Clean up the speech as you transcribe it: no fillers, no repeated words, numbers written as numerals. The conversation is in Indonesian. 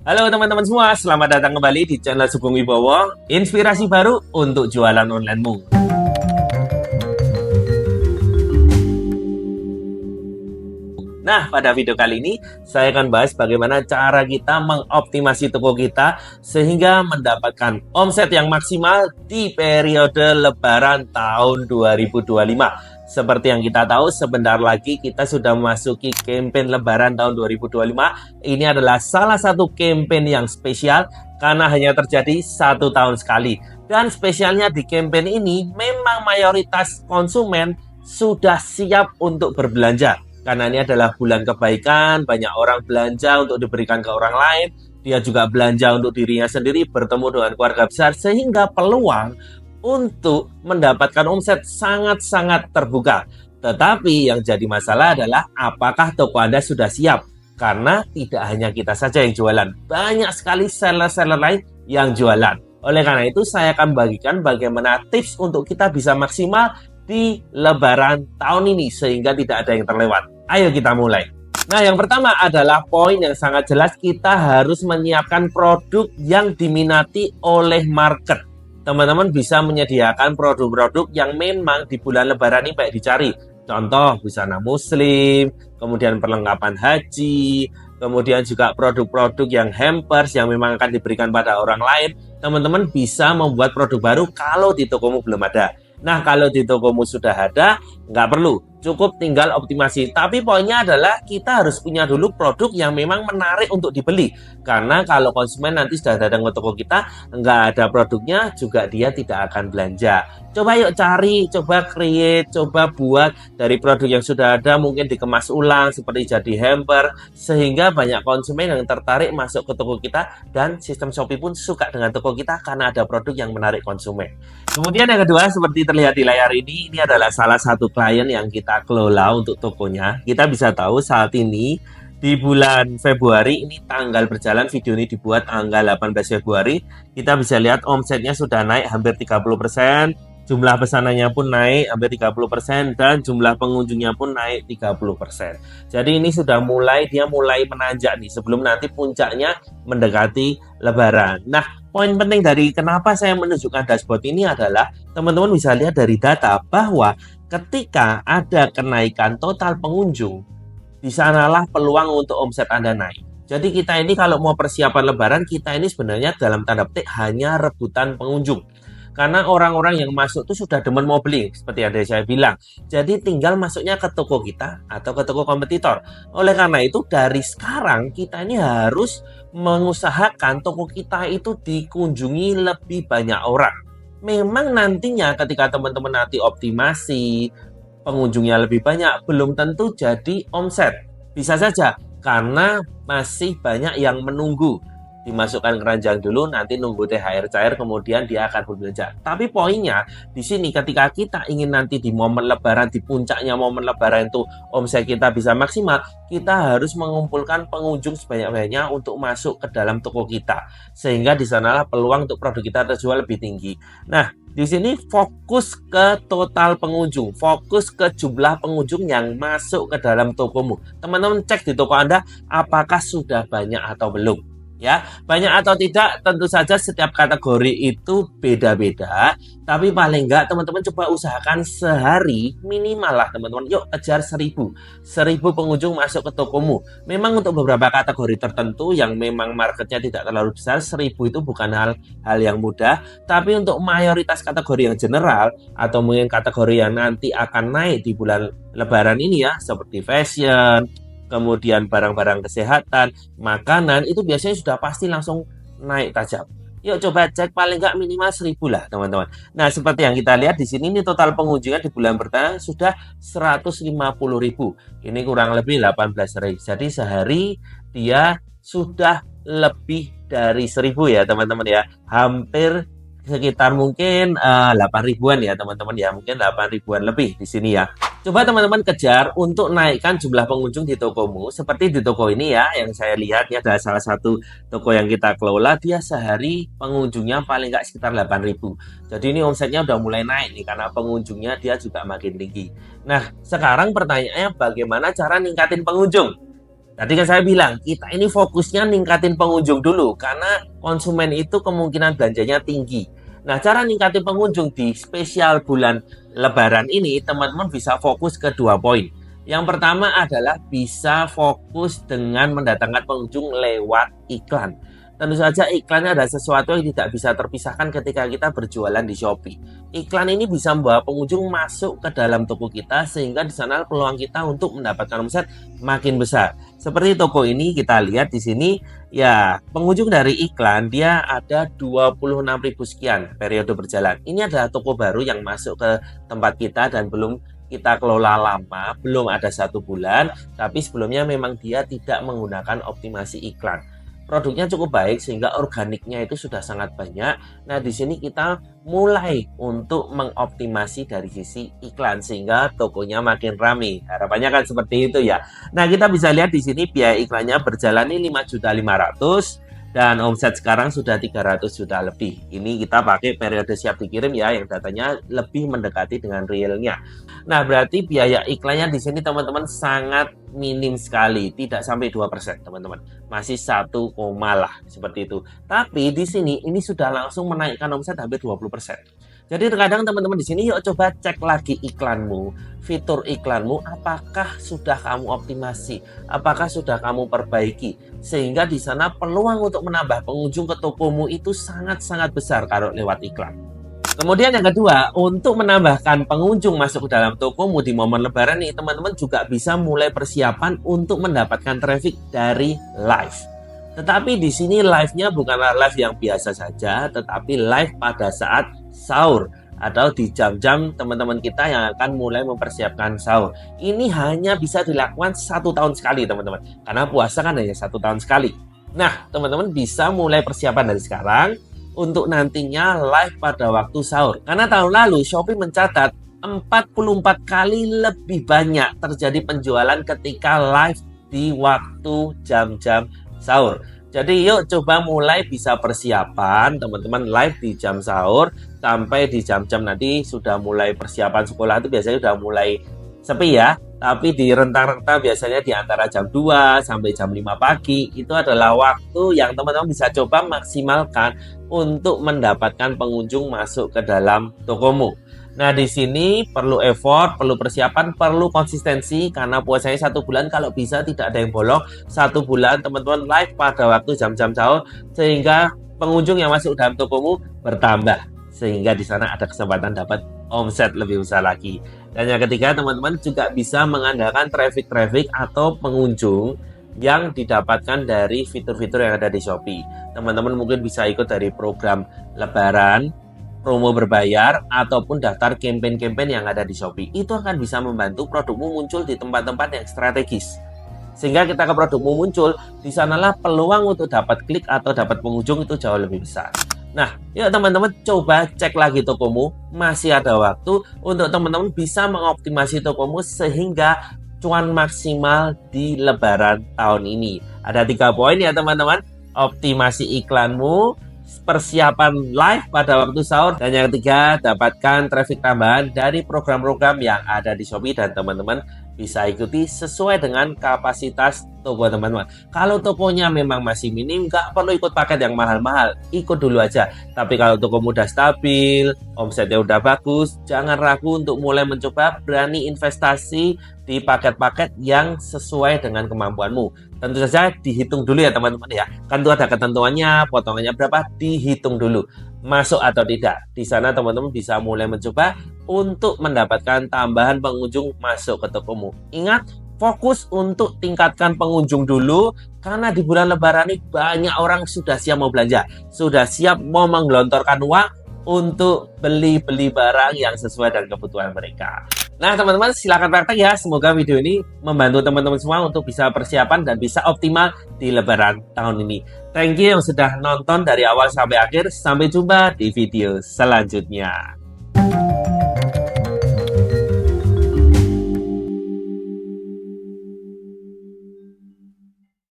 Halo teman-teman semua, selamat datang kembali di channel Sugeng Wibowo, inspirasi baru untuk jualan onlinemu. Nah, pada video kali ini saya akan bahas bagaimana cara kita mengoptimasi toko kita sehingga mendapatkan omset yang maksimal di periode Lebaran tahun 2025. Seperti yang kita tahu, sebentar lagi kita sudah memasuki campaign Lebaran tahun 2025. Ini adalah salah satu campaign yang spesial karena hanya terjadi 1 tahun sekali. Dan spesialnya di campaign ini memang mayoritas konsumen sudah siap untuk berbelanja. Karena ini adalah bulan kebaikan, banyak orang belanja untuk diberikan ke orang lain, dia juga belanja untuk dirinya sendiri, bertemu dengan keluarga besar, sehingga peluang untuk mendapatkan omset sangat-sangat terbuka. Tetapi yang jadi masalah adalah apakah toko Anda sudah siap? Karena tidak hanya kita saja yang jualan, banyak sekali seller-seller lain yang jualan. Oleh karena itu, saya akan bagikan bagaimana tips untuk kita bisa maksimal di Lebaran tahun ini sehingga tidak ada yang terlewat. Ayo kita mulai. Nah, yang pertama adalah poin yang sangat jelas, kita harus menyiapkan produk yang diminati oleh market. Teman-teman bisa menyediakan produk-produk yang memang di bulan Lebaran ini baik dicari. Contoh, busana muslim, kemudian perlengkapan haji, kemudian juga produk-produk yang hampers yang memang akan diberikan pada orang lain. Teman-teman bisa membuat produk baru kalau di tokomu belum ada. Nah, kalau di tokomu sudah ada, nggak perlu. Cukup tinggal optimasi. Tapi poinnya adalah kita harus punya dulu produk yang memang menarik untuk dibeli. Karena kalau konsumen nanti sudah datang ke toko kita, nggak ada produknya, juga dia tidak akan belanja. Coba yuk cari, coba create, coba buat dari produk yang sudah ada, mungkin dikemas ulang seperti jadi hamper, sehingga banyak konsumen yang tertarik masuk ke toko kita, dan sistem Shopee pun suka dengan toko kita karena ada produk yang menarik konsumen. Kemudian yang kedua, seperti terlihat di layar ini adalah salah satu klien yang kita kelola untuk tokonya. Kita bisa tahu saat ini di bulan Februari, ini tanggal berjalan, video ini dibuat tanggal 18 Februari, kita bisa lihat omsetnya sudah naik hampir 30%, jumlah pesanannya pun naik hampir 30%, dan jumlah pengunjungnya pun naik 30%. Jadi ini sudah dia mulai menanjak nih sebelum nanti puncaknya mendekati Lebaran. Nah, poin penting dari kenapa saya menunjukkan dashboard ini adalah teman-teman bisa lihat dari data bahwa ketika ada kenaikan total pengunjung, di sanalah peluang untuk omset Anda naik. Jadi kita ini kalau mau persiapan Lebaran, kita ini sebenarnya dalam tanda petik hanya rebutan pengunjung. Karena orang-orang yang masuk itu sudah demen mau beli, seperti yang saya bilang. Jadi tinggal masuknya ke toko kita atau ke toko kompetitor. Oleh karena itu dari sekarang kita ini harus mengusahakan toko kita itu dikunjungi lebih banyak orang. Memang nantinya ketika teman-teman nanti optimasi, pengunjungnya lebih banyak, belum tentu jadi omset. Bisa saja karena masih banyak yang menunggu. Dimasukkan keranjang dulu, nanti nunggu THR cair, kemudian dia akan berbelanja. Tapi poinnya di sini ketika kita ingin nanti di momen Lebaran, di puncaknya momen Lebaran itu omset kita bisa maksimal, kita harus mengumpulkan pengunjung sebanyak-banyaknya untuk masuk ke dalam toko kita, sehingga di sanalah peluang untuk produk kita terjual lebih tinggi. Nah, di sini fokus ke total pengunjung, fokus ke jumlah pengunjung yang masuk ke dalam tokomu. Teman-teman cek di toko Anda apakah sudah banyak atau belum. Ya, banyak atau tidak tentu saja setiap kategori itu beda-beda, tapi paling enggak teman-teman coba usahakan sehari minimal lah teman-teman, yuk kejar 1000 pengunjung masuk ke tokomu. Memang untuk beberapa kategori tertentu yang memang marketnya tidak terlalu besar, 1000 itu bukan hal yang mudah, tapi untuk mayoritas kategori yang general atau mungkin kategori yang nanti akan naik di bulan Lebaran ini ya, seperti fashion, kemudian barang-barang kesehatan, makanan, itu biasanya sudah pasti langsung naik tajam. Yuk coba cek paling nggak minimal 1000 lah teman-teman. Nah, seperti yang kita lihat di sini, ini total pengunjungnya di bulan pertama sudah 150.000. Ini kurang lebih 18 hari. Jadi sehari dia sudah lebih dari 1000 ya teman-teman ya. Hampir sekitar mungkin 8 ribuan ya teman-teman ya, mungkin 8 ribuan lebih di sini ya. Coba teman-teman kejar untuk naikkan jumlah pengunjung di tokomu. Seperti di toko ini ya, yang saya lihat ya, adalah salah satu toko yang kita kelola. Dia sehari pengunjungnya paling nggak sekitar 8.000. Jadi ini omsetnya udah mulai naik nih, karena pengunjungnya dia juga makin tinggi. Nah, sekarang pertanyaannya bagaimana cara ningkatin pengunjung? Tadi kan saya bilang, kita ini fokusnya ningkatin pengunjung dulu, karena konsumen itu kemungkinan belanjanya tinggi. Nah, cara ningkatin pengunjung di spesial bulan Lebaran ini, teman-teman bisa fokus ke 2 poin. Yang pertama adalah bisa fokus dengan mendatangkan pengunjung lewat iklan. Tentu saja iklannya adalah sesuatu yang tidak bisa terpisahkan ketika kita berjualan di Shopee. Iklan ini bisa membawa pengunjung masuk ke dalam toko kita, sehingga di sana peluang kita untuk mendapatkan omset makin besar. Seperti toko ini kita lihat di sini, ya pengunjung dari iklan dia ada 26.000 sekian periode berjalan. Ini adalah toko baru yang masuk ke tempat kita dan belum kita kelola lama, belum ada 1 bulan, tapi sebelumnya memang dia tidak menggunakan optimasi iklan. Produknya cukup baik sehingga organiknya itu sudah sangat banyak. Nah, di sini kita mulai untuk mengoptimasi dari sisi iklan sehingga tokonya makin ramai. Harapannya kan seperti itu ya. Nah, kita bisa lihat di sini biaya iklannya berjalan ini 5.500.000 dan omset sekarang sudah 300 juta lebih. Ini kita pakai periode siap dikirim ya, yang datanya lebih mendekati dengan realnya. Nah, berarti biaya iklannya di sini teman-teman sangat minim sekali, tidak sampai 2%, teman-teman. Masih 1, lah seperti itu. Tapi di sini ini sudah langsung menaikkan omset hampir 20%. Jadi terkadang teman-teman di sini yuk coba cek lagi iklanmu, fitur iklanmu, apakah sudah kamu optimasi, apakah sudah kamu perbaiki, sehingga di sana peluang untuk menambah pengunjung ke tokomu itu sangat-sangat besar kalau lewat iklan. Kemudian yang kedua, untuk menambahkan pengunjung masuk ke dalam tokomu di momen Lebaran nih, teman-teman juga bisa mulai persiapan untuk mendapatkan traffic dari live. Tetapi di sini live-nya bukanlah live yang biasa saja, tetapi live pada saat sahur atau di jam-jam teman-teman kita yang akan mulai mempersiapkan sahur. Ini hanya bisa dilakukan 1 tahun sekali, teman-teman, karena puasa kan hanya 1 tahun sekali. Nah, teman-teman bisa mulai persiapan dari sekarang untuk nantinya live pada waktu sahur. Karena tahun lalu Shopee mencatat 44 kali lebih banyak terjadi penjualan ketika live di waktu jam-jam sahur. Jadi yuk coba mulai bisa persiapan teman-teman live di jam sahur sampai di jam-jam nanti sudah mulai persiapan sekolah itu biasanya sudah mulai sepi ya. Tapi di rentang-rentang biasanya di antara jam 2 sampai jam 5 pagi itu adalah waktu yang teman-teman bisa coba maksimalkan untuk mendapatkan pengunjung masuk ke dalam tokomu. Nah, di sini perlu effort, perlu persiapan, perlu konsistensi karena puasanya 1 bulan kalau bisa tidak ada yang bolong. 1 bulan teman-teman live pada waktu jam-jam sahur sehingga pengunjung yang masuk dalam tokomu bertambah. Sehingga di sana ada kesempatan dapat omset lebih besar lagi. Dan yang ketiga, teman-teman juga bisa mengandalkan traffic atau pengunjung yang didapatkan dari fitur-fitur yang ada di Shopee. Teman-teman mungkin bisa ikut dari program Lebaran, promo berbayar, ataupun daftar campaign-campaign yang ada di Shopee. Itu akan bisa membantu produkmu muncul di tempat-tempat yang strategis. Sehingga kita ke produkmu muncul, di sanalah peluang untuk dapat klik atau dapat pengunjung itu jauh lebih besar. Nah, yuk teman-teman coba cek lagi tokomu, masih ada waktu untuk teman-teman bisa mengoptimasi tokomu sehingga cuan maksimal di Lebaran tahun ini. Ada 3 poin ya teman-teman, optimasi iklanmu, persiapan live pada waktu sahur, dan yang ketiga dapatkan traffic tambahan dari program-program yang ada di Shopee dan teman-teman bisa ikuti sesuai dengan kapasitas toko teman-teman. Kalau tokonya memang masih minim, nggak perlu ikut paket yang mahal-mahal, ikut dulu aja. Tapi kalau toko mudah stabil, omsetnya udah bagus, jangan ragu untuk mulai mencoba, berani investasi di paket-paket yang sesuai dengan kemampuanmu. Tentu saja dihitung dulu ya teman-teman ya. Kan itu ada ketentuannya, potongannya berapa, dihitung dulu. Masuk atau tidak. Di sana teman-teman bisa mulai mencoba untuk mendapatkan tambahan pengunjung masuk ke tokomu. Ingat, fokus untuk tingkatkan pengunjung dulu karena di bulan Lebaran ini banyak orang sudah siap mau belanja, sudah siap mau menggelontorkan uang untuk beli-beli barang yang sesuai dengan kebutuhan mereka. Nah teman-teman silahkan praktek ya. Semoga video ini membantu teman-teman semua untuk bisa persiapan dan bisa optimal di Lebaran tahun ini. Thank you yang sudah nonton dari awal sampai akhir. Sampai jumpa di video selanjutnya.